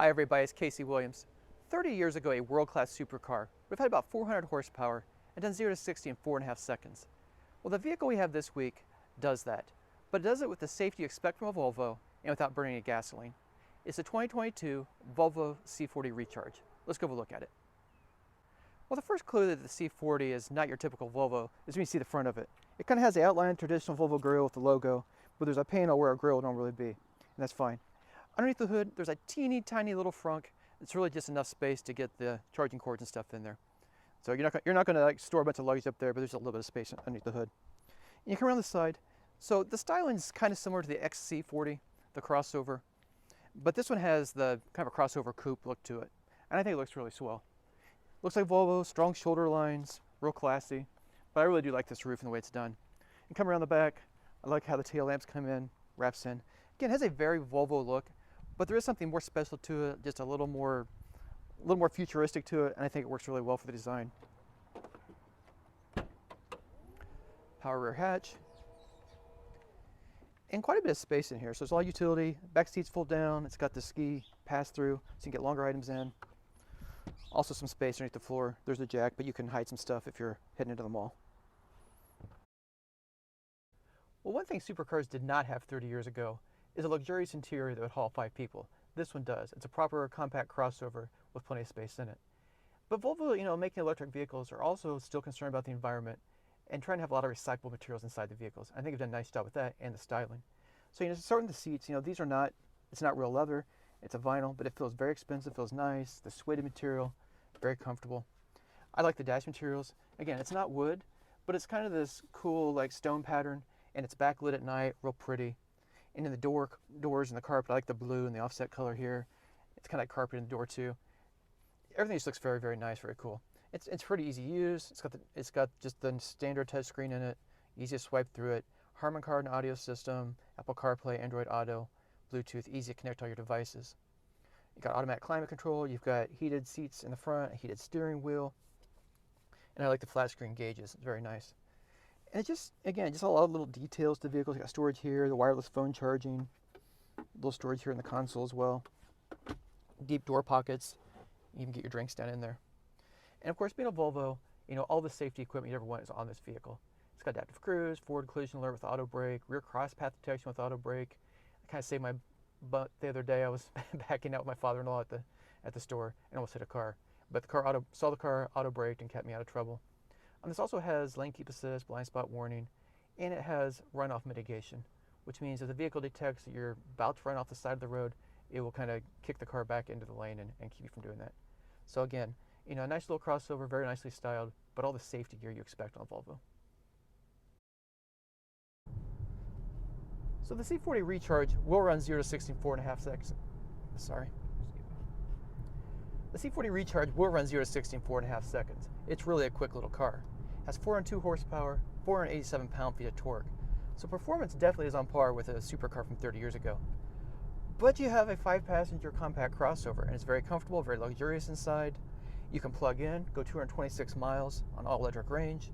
Hi everybody, it's Casey Williams. 30 years ago, a world-class supercar would have had about 400 horsepower and done 0 to 60 in 4.5 seconds. Well, the vehicle we have this week does that, but it does it with the safety you expect from a Volvo and without burning any gasoline. It's the 2022 Volvo C40 Recharge. Let's go have a look at it. Well, the first clue that the C40 is not your typical Volvo is when you see the front of it. It kind of has the outline traditional Volvo grille with the logo, but there's a panel where a grille would normally be, and that's fine. Underneath the hood, there's a teeny tiny little frunk. It's really just enough space to get the charging cords and stuff in there. So you're not going to like store a bunch of luggage up there, but there's a little bit of space underneath the hood. And you come around the side. So the styling is kind of similar to the XC40, the crossover, but this one has the kind of a crossover coupe look to it, and I think it looks really swell. Looks like Volvo, strong shoulder lines, real classy, but I really do like this roof and the way it's done. And come around the back, I like how the tail lamps come in, wraps in. Again, it has a very Volvo look, but there is something more special to it, just a little more futuristic to it, and I think it works really well for the design. Power rear hatch. And quite a bit of space in here, so there's a lot of utility. Back seats fold down, it's got the ski pass-through, so you can get longer items in. Also some space underneath the floor. There's a jack, but you can hide some stuff if you're heading into the mall. Well, one thing supercars did not have 30 years ago is a luxurious interior that would haul 5 people. This one does. It's a proper compact crossover with plenty of space in it. But Volvo, making electric vehicles are also still concerned about the environment and trying to have a lot of recyclable materials inside the vehicles. I think they've done a nice job with that and the styling. So, starting the seats, these are not, it's not real leather, it's a vinyl, but it feels very expensive, feels nice. The suede material, very comfortable. I like the dash materials. Again, it's not wood, but it's kind of this cool like stone pattern, and it's backlit at night, real pretty. And in the doors and the carpet, I like the blue and the offset color here. It's kind of like carpet in the door too. Everything just looks very, very nice, very cool. It's pretty easy to use. It's got just the standard touchscreen in it, easy to swipe through it. Harman Kardon audio system, Apple CarPlay, Android Auto, Bluetooth, easy to connect all your devices. You've got automatic climate control. You've got heated seats in the front, a heated steering wheel, and I like the flat screen gauges. It's very nice. And it's just, again, just a lot of little details to the vehicles. You got storage here, the wireless phone charging, a little storage here in the console as well. Deep door pockets. You can get your drinks down in there. And of course, being a Volvo, all the safety equipment you ever want is on this vehicle. It's got adaptive cruise, forward collision alert with auto brake, rear cross path detection with auto brake. I kind of saved my butt the other day. I was backing out with my father-in-law at the store and almost hit a car. But the car saw the car, auto braked, and kept me out of trouble. This also has lane keep assist, blind spot warning, and it has runoff mitigation, which means if the vehicle detects that you're about to run off the side of the road, it will kind of kick the car back into the lane and keep you from doing that. So again, a nice little crossover, very nicely styled, but all the safety gear you expect on a Volvo. So the C40 Recharge will run 0 to 60 in 4.5 seconds. Sorry. The C40 Recharge will run 0 to 60 in 4.5 seconds. It's really a quick little car. Has 402 horsepower, 487 pound-feet of torque. So performance definitely is on par with a supercar from 30 years ago. But you have a 5-passenger compact crossover, and it's very comfortable, very luxurious inside. You can plug in, go 226 miles on all-electric range.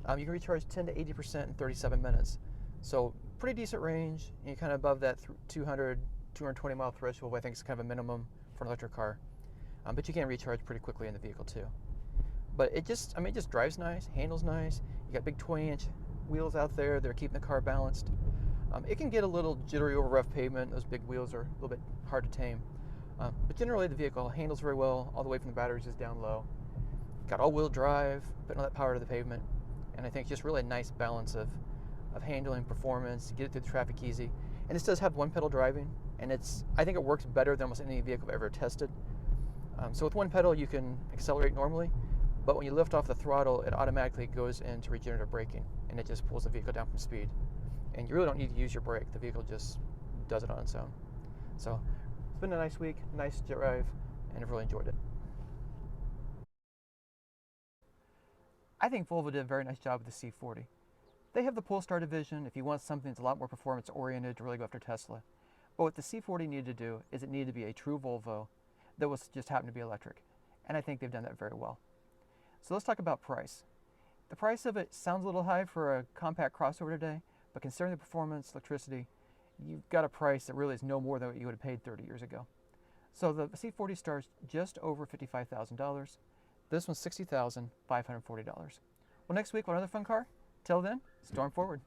You can recharge 10 to 80% in 37 minutes. So pretty decent range, and you're kind of above that 220 mile threshold, I think is kind of a minimum for an electric car. But you can recharge pretty quickly in the vehicle too. But it just drives nice, handles nice. You got big 20-inch wheels out there. They're keeping the car balanced. It can get a little jittery over rough pavement. Those big wheels are a little bit hard to tame. But generally the vehicle handles very well. All the way from the batteries is down low. Got all-wheel drive, putting all that power to the pavement. And I think just really a nice balance of handling, performance, get it through the traffic easy. And this does have one-pedal driving, and I think it works better than almost any vehicle I've ever tested. So with one pedal you can accelerate normally, but when you lift off the throttle, it automatically goes into regenerative braking, and it just pulls the vehicle down from speed. And you really don't need to use your brake. The vehicle just does it on its own. So it's been a nice week, nice drive, and I've really enjoyed it. I think Volvo did a very nice job with the C40. They have the Polestar division if you want something that's a lot more performance oriented to really go after Tesla. But what the C40 needed to do is it needed to be a true Volvo that was just happened to be electric. And I think they've done that very well. So let's talk about price. The price of it sounds a little high for a compact crossover today, but considering the performance, electricity, you've got a price that really is no more than what you would have paid 30 years ago. So the C40 starts just over $55,000. This one's $60,540. Well, next week, another fun car. Till then, storm forward.